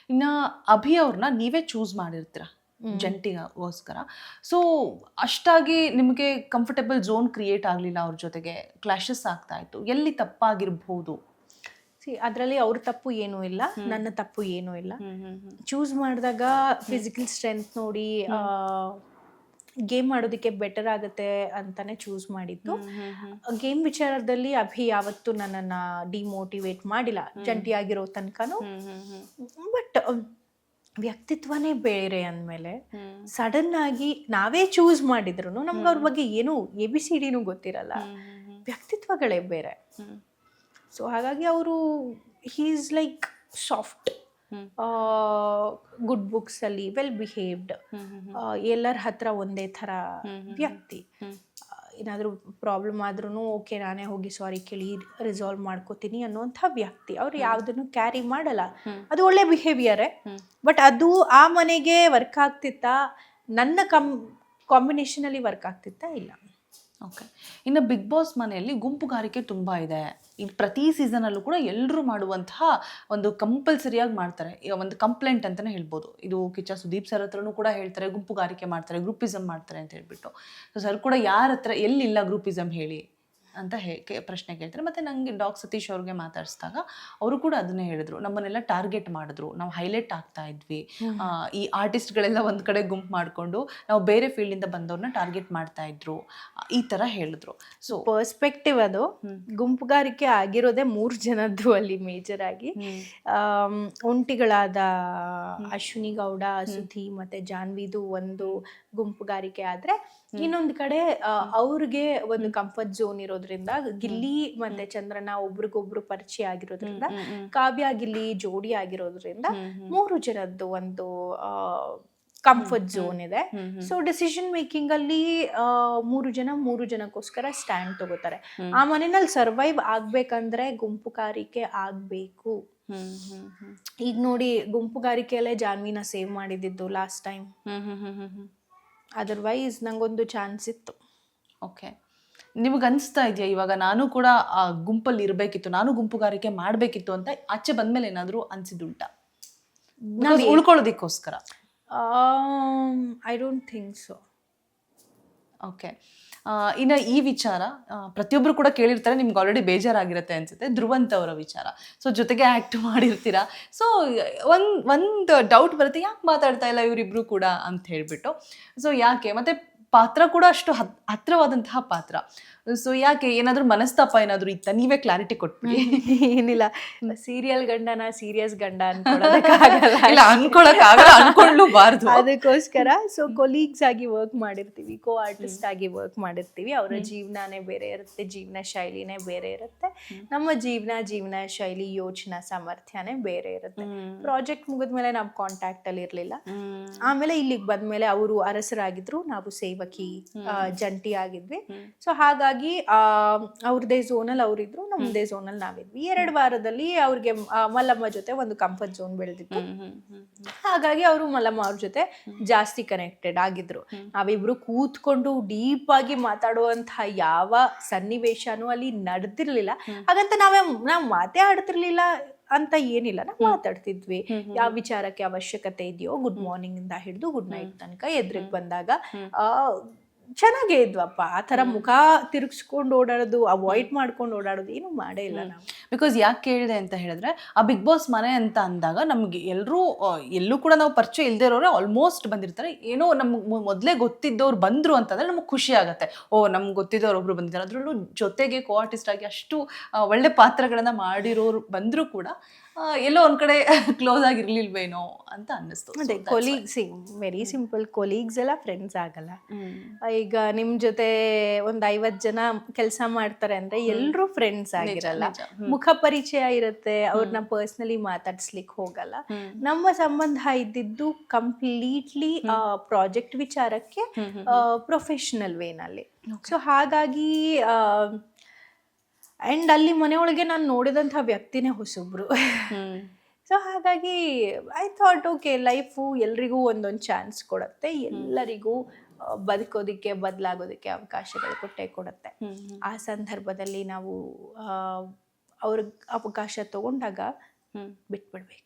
ಇನ್ನು ಅಭಿ ಅವ್ರನ್ನ ನೀವೇ ಚೂಸ್ ಮಾಡಿರ್ತೀರ ಜಂಟಿಗೋಸ್ಕರ. ಸೊ ಅಷ್ಟಾಗಿ ನಿಮಗೆ ಕಂಫರ್ಟಬಲ್ ಝೋನ್ ಕ್ರಿಯೇಟ್ ಆಗಲಿಲ್ಲ ಅವ್ರ ಜೊತೆಗೆ, ಕ್ಲಾಶಸ್ ಆಗ್ತಾ ಇತ್ತು, ಎಲ್ಲಿ ತಪ್ಪಾಗಿರ್ಬೋದು? ಅದರಲ್ಲಿ ಅವ್ರ ತಪ್ಪು ಏನೂ ಇಲ್ಲ, ನನ್ನ ತಪ್ಪು ಏನೂ ಇಲ್ಲ. ಚೂಸ್ ಮಾಡಿದಾಗ ಫಿಸಿಕಲ್ ಸ್ಟ್ರೆಂತ್ ನೋಡಿ ಗೇಮ್ ಆಡೋದಕ್ಕೆ ಬೆಟರ್ ಆಗುತ್ತೆ ಅಂತಾನೆ ಚೂಸ್ ಮಾಡಿದ್ದು. ಗೇಮ್ ವಿಚಾರದಲ್ಲಿ ಅಭಿ ಯಾವತ್ತೂ ನನ್ನನ್ನು ಡಿಮೋಟಿವೇಟ್ ಮಾಡಿಲ್ಲ ಜಂಟಿಯಾಗಿರೋ ತನಕನೂ. ಬಟ್ ವ್ಯಕ್ತಿತ್ವನೇ ಬೇರೆ ಅಂದಮೇಲೆ ಸಡನ್ ಆಗಿ ನಾವೇ ಚೂಸ್ ಮಾಡಿದ್ರು ನಮ್ಗೆ ಅವ್ರ ಬಗ್ಗೆ ಏನೂ ABCDನೂ ಗೊತ್ತಿರಲ್ಲ, ವ್ಯಕ್ತಿತ್ವಗಳೇ ಬೇರೆ. ಸೊ ಹಾಗಾಗಿ ಅವರು he is like soft, good ಬುಕ್ಸಲ್ಲಿ ವೆಲ್ ಬಿಹೇವ್ಡ್, ಎಲ್ಲರ ಹತ್ರ ಒಂದೇ ಥರ ವ್ಯಕ್ತಿ. ಏನಾದರೂ ಪ್ರಾಬ್ಲಮ್ ಆದ್ರೂ ಓಕೆ ನಾನೇ ಹೋಗಿ ಸಾರಿ ಕೇಳಿ ರಿಸಾಲ್ವ್ ಮಾಡ್ಕೋತೀನಿ ಅನ್ನೋಂಥ ವ್ಯಕ್ತಿ. ಅವ್ರು ಯಾವುದನ್ನು ಕ್ಯಾರಿ ಮಾಡಲ್ಲ, ಅದು ಒಳ್ಳೆ ಬಿಹೇವಿಯರೇ. ಬಟ್ ಅದು ಆ ಮನೆಗೆ ವರ್ಕ್ ಆಗ್ತಿತ್ತಾ, ನನ್ನ ಕಾಂಬಿನೇಷನಲ್ಲಿ ವರ್ಕ್ ಆಗ್ತಿತ್ತಾ? ಇಲ್ಲ. ಓಕೆ. ಇನ್ನು ಬಿಗ್ ಬಾಸ್ ಮನೆಯಲ್ಲಿ ಗುಂಪುಗಾರಿಕೆ ತುಂಬ ಇದೆ. ಈ ಪ್ರತಿ ಸೀಸನಲ್ಲೂ ಕೂಡ ಎಲ್ಲರೂ ಮಾಡುವಂತಹ ಒಂದು ಕಂಪಲ್ಸರಿಯಾಗಿ ಮಾಡ್ತಾರೆ, ಒಂದು ಕಂಪ್ಲೇಂಟ್ ಅಂತಲೇ ಹೇಳ್ಬೋದು. ಇದು ಕಿಚ್ಚ ಸುದೀಪ್ ಸರ್ ಹತ್ರನೂ ಕೂಡ ಹೇಳ್ತಾರೆ, ಗುಂಪುಗಾರಿಕೆ ಮಾಡ್ತಾರೆ, ಗ್ರೂಪಿಸಮ್ ಮಾಡ್ತಾರೆ ಅಂತ ಹೇಳ್ಬಿಟ್ಟು. ಸೊ ಸರ್ ಕೂಡ ಯಾರ ಹತ್ರ ಎಲ್ಲಿಲ್ಲ ಗ್ರೂಪಿಸಮ್ ಹೇಳಿ ಅಂತ ಪ್ರಶ್ನೆ ಕೇಳ್ತಾರೆ. ಮತ್ತು ನನಗೆ ಡಾಕ್ ಸತೀಶ್ ಅವ್ರಿಗೆ ಮಾತಾಡಿಸಿದಾಗ ಅವರು ಕೂಡ ಅದನ್ನೇ ಹೇಳಿದ್ರು, ನಮ್ಮನ್ನೆಲ್ಲ ಟಾರ್ಗೆಟ್ ಮಾಡಿದ್ರು, ನಾವು ಹೈಲೈಟ್ ಆಗ್ತಾ ಇದ್ವಿ, ಈ ಆರ್ಟಿಸ್ಟ್ಗಳೆಲ್ಲ ಒಂದು ಕಡೆ ಗುಂಪು ಮಾಡಿಕೊಂಡು ನಾವು ಬೇರೆ ಫೀಲ್ಡಿಂದ ಬಂದವ್ರನ್ನ ಟಾರ್ಗೆಟ್ ಮಾಡ್ತಾ ಇದ್ರು, ಈ ಥರ ಹೇಳಿದ್ರು. ಸೊ ಪರ್ಸ್ಪೆಕ್ಟಿವ್ ಅದು. ಗುಂಪುಗಾರಿಕೆ ಆಗಿರೋದೇ 3 ಜನದ್ದು ಅಲ್ಲಿ ಮೇಜರ್ ಆಗಿ. ಒಂಟಿಗಳಾದ ಅಶ್ವಿನಿ ಗೌಡ, ಸುಧಿ ಮತ್ತು ಜಾನ್ವಿದು ಒಂದು ಗುಂಪುಗಾರಿಕೆ ಆದರೆ, ಇನ್ನೊಂದು ಕಡೆ ಅವ್ರಿಗೆ ಒಂದು ಕಂಫರ್ಟ್ ಝೋನ್ ಇರೋದ್ರಿಂದ ಗಿಲ್ಲಿ ಮತ್ತೆ ಚಂದ್ರನ ಒಬ್ರಿಗೊಬ್ರು ಪರಿಚಯ ಆಗಿರೋದ್ರಿಂದ, ಕಾವ್ಯ ಗಿಲ್ಲಿ ಜೋಡಿ ಆಗಿರೋದ್ರಿಂದ 3 ಜನದ್ದು ಒಂದು ಕಂಫರ್ಟ್ ಝೋನ್ ಇದೆ. ಸೊ ಡಿಸಿಷನ್ ಮೇಕಿಂಗ್ ಅಲ್ಲಿ 3 ಜನಕ್ಕೋಸ್ಕರ ಸ್ಟ್ಯಾಂಡ್ ತಗೋತಾರೆ. ಆ ಮನೆಯಲ್ಲಿ ಸರ್ವೈವ್ ಆಗ್ಬೇಕಂದ್ರೆ ಗುಂಪುಗಾರಿಕೆ ಆಗ್ಬೇಕು. ಈಗ ನೋಡಿ, ಗುಂಪುಗಾರಿಕೆಯಲ್ಲೇ ಜಾನ್ವಿನ ಸೇವ್ ಮಾಡಿದ್ದು ಲಾಸ್ಟ್ ಟೈಮ್. ಅದರ್ವೈಸ್ ನಂಗೊಂದು ಚಾನ್ಸ್ ಇತ್ತು. ಓಕೆ. ನಿಮಗೆ ಅನಿಸ್ತಾ ಇದೆಯಾ ಇವಾಗ ನಾನು ಕೂಡ ಆ ಗುಂಪಲ್ಲಿ ಇರಬೇಕಿತ್ತು, ನಾನು ಗುಂಪುಗಾರಿಕೆ ಮಾಡಬೇಕಿತ್ತು ಅಂತ ಆಚೆ ಬಂದಮೇಲೆ ಏನಾದರೂ ಅನಿಸಿದುಂಟಾ ಉಳ್ಕೊಳ್ಳೋದಕ್ಕೋಸ್ಕರ? I don't think so. Okay. ಇನ್ನು ಈ ವಿಚಾರ ಪ್ರತಿಯೊಬ್ಬರು ಕೂಡ ಕೇಳಿರ್ತಾರೆ, ನಿಮ್ಗೆ ಆಲ್ರೆಡಿ ಬೇಜಾರಾಗಿರುತ್ತೆ ಅನ್ಸುತ್ತೆ, ಧ್ರುವಂತ್ ಅವರ ವಿಚಾರ. ಸೊ ಜೊತೆಗೆ ಆ್ಯಕ್ಟ್ ಮಾಡಿರ್ತೀರಾ, ಸೊ ಒಂದು ಡೌಟ್ ಬರುತ್ತೆ, ಯಾಕೆ ಮಾತಾಡ್ತಾ ಇಲ್ಲ ಇವರಿಬ್ರು ಕೂಡ ಅಂತ ಹೇಳ್ಬಿಟ್ಟು. ಸೊ ಯಾಕೆ, ಮತ್ತು ಪಾತ್ರ ಕೂಡ ಅಷ್ಟು ಹತ್ತಿರವಾದಂತಹ ಪಾತ್ರ. ಸೊ ಯಾಕೆ, ಏನಾದರೂ ಮನಸ್ತಾಪ ಏನಾದರೂ ಇತ್ತ? ನೀವೇ ಕ್ಲಾರಿಟಿ ಕೊಟ್ಬಿಡಿ. ಏನಿಲ್ಲ, ಸೀರಿಯಲ್ ಗಂಡನ ಸೀರಿಯಸ್ ಗಂಡ ಅನ್ಕೊಳ್ಳೋದಕ್ಕಾಗಲ್ಲ, ಅನ್ಕೊಳ್ಳಬಾರ್ದು. ಅದಕ್ಕೋಸ್ಕರ ಸೊ ಕೊಲೀಗ್ಸ್ ಆಗಿ ವರ್ಕ್ ಮಾಡಿರ್ತೀವಿ, ಕೋ ಆರ್ಟಿಸ್ಟ್ ಆಗಿ ವರ್ಕ್ ಮಾಡಿರ್ತೀವಿ. ಅವರ ಜೀವನನೇ ಬೇರೆ ಇರುತ್ತೆ, ಜೀವನ ಶೈಲಿನೇ ಬೇರೆ ಇರುತ್ತೆ. ನಮ್ಮ ಜೀವನ ಶೈಲಿ, ಯೋಚನಾ ಸಾಮರ್ಥ್ಯನೇ ಬೇರೆ ಇರುತ್ತೆ. ಪ್ರಾಜೆಕ್ಟ್ ಮುಗಿದ್ಮೇಲೆ ನಾವು ಕಾಂಟ್ಯಾಕ್ಟ್ ಅಲ್ಲಿ ಇರಲಿಲ್ಲ. ಆಮೇಲೆ ಇಲ್ಲಿಗೆ ಬಂದ್ಮೇಲೆ ಅವರು ಅರಸರಾಗಿದ್ರು, ನಾವು ಸೇವಕಿ ಜಂಟಿ ಆಗಿದ್ವಿ. ಸೊ ಹಾಗಾಗಿ ಅವ್ರದೇ ಝೋನಲ್ಲಿ ಅವರಿದ್ರು, ನಮ್ಮದೇ ಝೋನಲ್ಲಿ ನಾವಿದ್ವಿ. 2 ವಾರದಲ್ಲಿ ಅವ್ರಿಗೆ ಮಲ್ಲಮ್ಮ ಜೊತೆ ಒಂದು ಕಂಫರ್ಟ್ ಝೋನ್ ಬೆಳೆದಿತ್ತು. ಹಾಗಾಗಿ ಅವರು ಮಲ್ಲಮ್ಮ ಅವ್ರ ಜೊತೆ ಜಾಸ್ತಿ ಕನೆಕ್ಟೆಡ್ ಆಗಿದ್ರು. ನಾವಿಬ್ರು ಕೂತ್ಕೊಂಡು ಡೀಪ್ ಆಗಿ ಮಾತಾಡುವಂತಹ ಯಾವ ಸನ್ನಿವೇಶನೂ ಅಲ್ಲಿ ನಡೆದಿರ್ಲಿಲ್ಲ. ಹಾಗಂತ ನಾವು ಮಾತೇ ಆಡ್ತಿರ್ಲಿಲ್ಲ ಅಂತ ಏನಿಲ್ಲ, ನಾವು ಮಾತಾಡ್ತಿದ್ವಿ. ಯಾವ ವಿಚಾರಕ್ಕೆ ಅವಶ್ಯಕತೆ ಇದೆಯೋ, ಗುಡ್ ಮಾರ್ನಿಂಗ್ ಇಂದ ಹಿಡಿದು ಗುಡ್ ನೈಟ್ ತನಕ ಎದುರಿಗೆ ಬಂದಾಗ ಚೆನ್ನಾಗೇ ಇದ್ವಪ್ಪ. ಆ ಥರ ಮುಖ ತಿರುಗಿಸ್ಕೊಂಡು ಓಡಾಡೋದು, ಅವಾಯ್ಡ್ ಮಾಡ್ಕೊಂಡು ಓಡಾಡೋದು ಏನು ಮಾಡೇ ಇಲ್ಲ ನಾವು. ಬಿಕಾಸ್ ಯಾಕೆ ಕೇಳಿದೆ ಅಂತ ಹೇಳಿದ್ರೆ, ಆ ಬಿಗ್ ಬಾಸ್ ಮನೆ ಅಂತ ಅಂದಾಗ ನಮ್ಗೆ ಎಲ್ಲೂ ಕೂಡ ನಾವು ಪರಿಚಯ ಇಲ್ಲದೆ ಇರೋರೆ ಆಲ್ಮೋಸ್ಟ್ ಬಂದಿರ್ತಾರೆ. ಏನೋ ನಮ್ಗೆ ಮೊದಲೇ ಗೊತ್ತಿದ್ದವ್ರು ಬಂದರು ಅಂತಂದರೆ ನಮಗೆ ಖುಷಿ ಆಗುತ್ತೆ. ನಮ್ಗೆ ಗೊತ್ತಿದ್ದವ್ರು ಒಬ್ರು ಬಂದಿದ್ದಾರೆ, ಅದರಲ್ಲೂ ಜೊತೆಗೆ ಕೋ ಆರ್ಟಿಸ್ಟ್ ಆಗಿ ಅಷ್ಟು ಒಳ್ಳೆ ಪಾತ್ರಗಳನ್ನು ಮಾಡಿರೋರು ಬಂದರೂ ಕೂಡ ಎಲ್ಲೋ ಒಂದು ಕಡೆ ಕ್ಲೋಸ್ ಆಗಿರ್ಲಿಲ್ವೇನೋ ಅಂತ ಅನ್ನಿಸ್ತು. ಅದೇ ಕೊಲೀಗ್ಸ್, ವೆರಿ ಸಿಂಪಲ್, ಕೊಲೀಗ್ಸ್ ಎಲ್ಲ ಫ್ರೆಂಡ್ಸ್ ಆಗಲ್ಲ. ಈಗ ನಿಮ್ಮ ಜೊತೆ ಒಂದು 50 ಜನ ಕೆಲಸ ಮಾಡ್ತಾರೆ ಅಂದ್ರೆ ಎಲ್ಲರೂ ಫ್ರೆಂಡ್ಸ್ ಆಗಿರಲ್ಲ, ಮುಖ ಪರಿಚಯ ಇರುತ್ತೆ, ಅವ್ರನ್ನ ಪರ್ಸ್ನಲಿ ಮಾತಾಡ್ಸ್ಲಿಕ್ಕೆ ಹೋಗಲ್ಲ. ನಮ್ಮ ಸಂಬಂಧ ಇದ್ದಿದ್ದು ಕಂಪ್ಲೀಟ್ಲಿ ಪ್ರಾಜೆಕ್ಟ್ ವಿಚಾರಕ್ಕೆ, ಪ್ರೊಫೆಷನಲ್ ವೇನಲ್ಲಿ. ಸೊ ಹಾಗಾಗಿ ಆ್ಯಂಡ್ ಅಲ್ಲಿ ಮನೆಯೊಳಗೆ ನಾನು ನೋಡಿದಂಥ ವ್ಯಕ್ತಿನೇ ಹೊಸೊಬ್ರು. ಸೊ ಹಾಗಾಗಿ ಐ ಥಾಟ್ ಓಕೆ, ಲೈಫು ಎಲ್ರಿಗೂ ಒಂದೊಂದು ಚಾನ್ಸ್ ಕೊಡುತ್ತೆ, ಎಲ್ಲರಿಗೂ ಬದುಕೋದಕ್ಕೆ, ಬದಲಾಗೋದಕ್ಕೆ ಅವಕಾಶಗಳು ಕೊಟ್ಟೇ ಕೊಡುತ್ತೆ. ಆ ಸಂದರ್ಭದಲ್ಲಿ ನಾವು ಅವ್ರಿಗೆ ಅವಕಾಶ ತಗೊಂಡಾಗ ಬಿಟ್ಬಿಡ್ಬೇಕು.